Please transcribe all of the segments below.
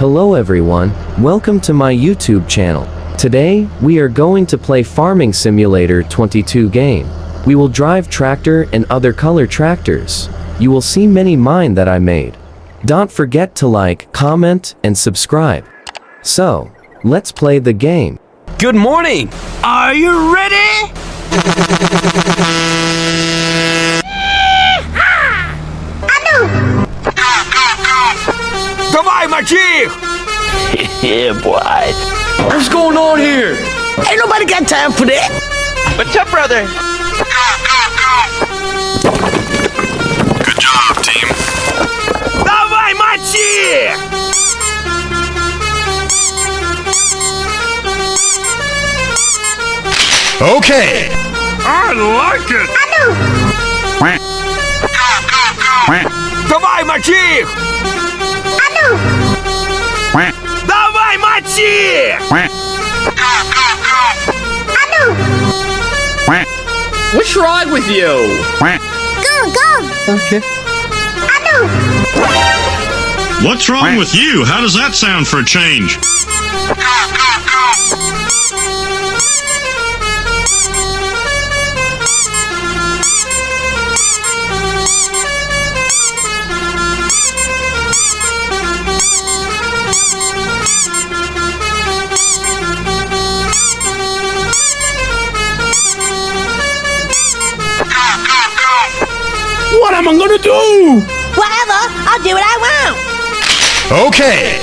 Hello everyone, welcome to my YouTube channel. Today, we are going to play Farming Simulator 22 game. We will drive tractor and other color tractors. You will see many mine that I made. Don't forget to like, comment, and subscribe. So, let's play the game. Good morning! Are you ready? Давай, мальчик! Yeah, boy. What's going on here? Ain't nobody got time for that. What's up, brother? Good job, team. Давай, мальчик! Okay. I like it! Давай, мальчик! Давай, мальчик! What's wrong with you? Okay. What's wrong with you? How does that sound for a change? What am I gonna do? Whatever, I'll do what I want. Okay.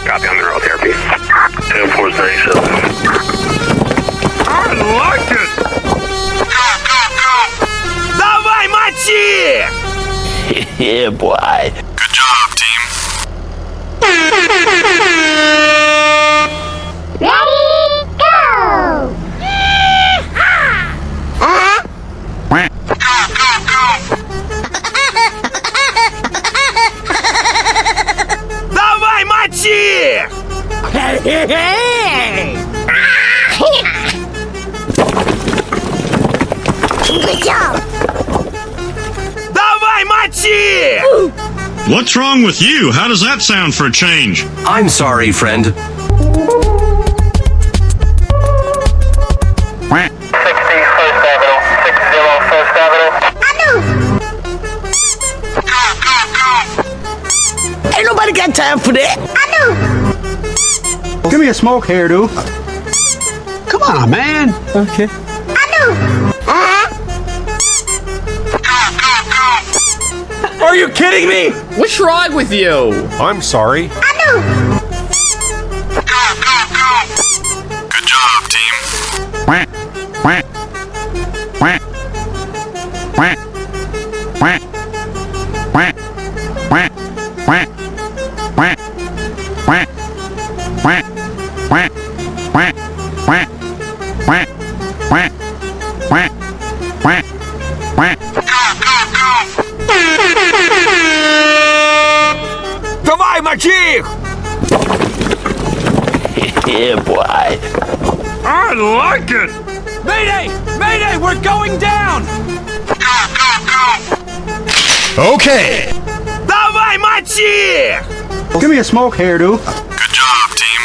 Copy on the road therapy. FS22. I like it! Давай, мальчик! Yeah, boy. Good job, team. Ready, go! Давай, мальчик! Good job. Давай, мальчик! What's wrong with you? How does that sound for a change? I'm sorry, friend. 60, First Avenue. 60, First Avenue. Ain't nobody got time for that. Give me a smoke hairdo. Come on, man. Okay. Are you kidding me? What's wrong with you? I'm sorry. Good job, team. Давай, мальчик! Yeah, boy. I like it! Mayday! Mayday! We're going down! Okay. Давай, мальчик! Give me a smoke hairdo. Good job, team.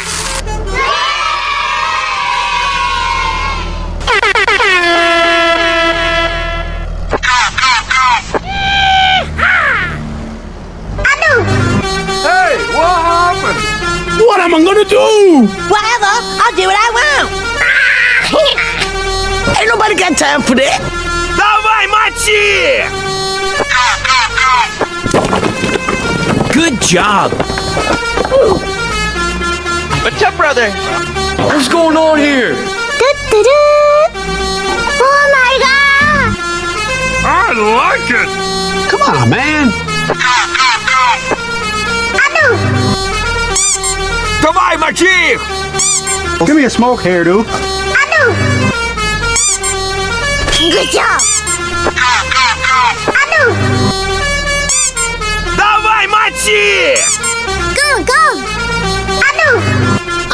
Hey, what happened? What am I gonna do? Whatever, I'll do what I want. Ain't nobody got time for that. Давай, мальчик! Good job. What's up, brother? What's going on here? Oh my god! I like it! Come on, man. Давай, мальчик! Give me a smoke hairdo. Good job. Давай, мальчик! Go!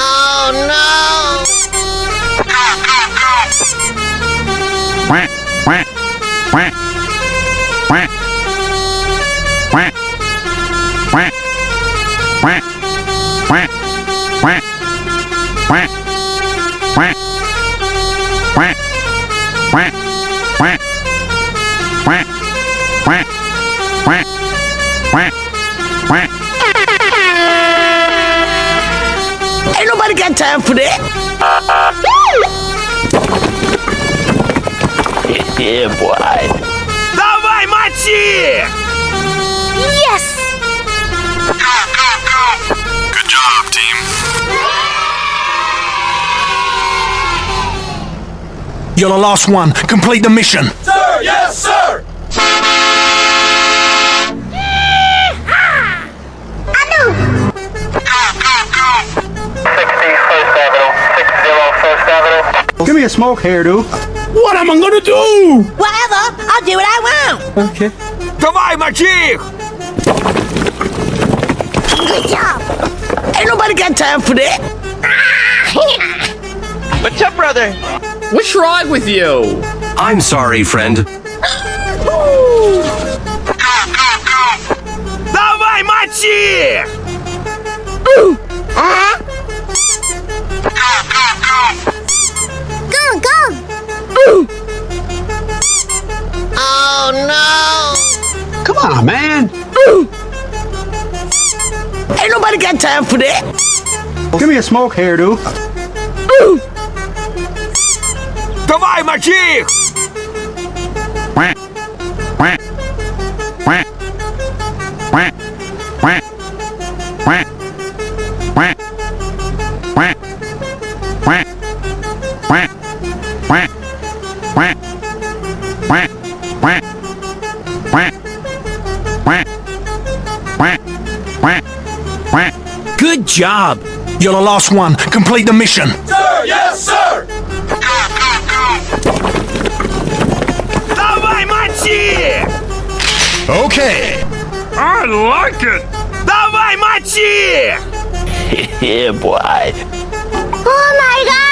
Oh, no. got time for that. Yeah, boy. Давай, мочи! Yes! Good job, team. You're the last one. Complete the mission. Sir, yes, sir! Give me a smoke hairdo. What am I gonna do? Whatever, I'll do what I want. Okay. Давай, мочи их! Good job. Ain't nobody got time for that. What's up, brother? What's wrong with you? I'm sorry, friend. Давай, мочи! Go, go. Oh no. Come on, man. Ain't nobody got time for that. Give me a smoke hairdo. Давай, мочи их! Good job. You're the last one. Complete the mission. Sir, yes, sir! Давай, мочи! Okay. I like it! Давай, мочи! Yeah, boy. Oh my god!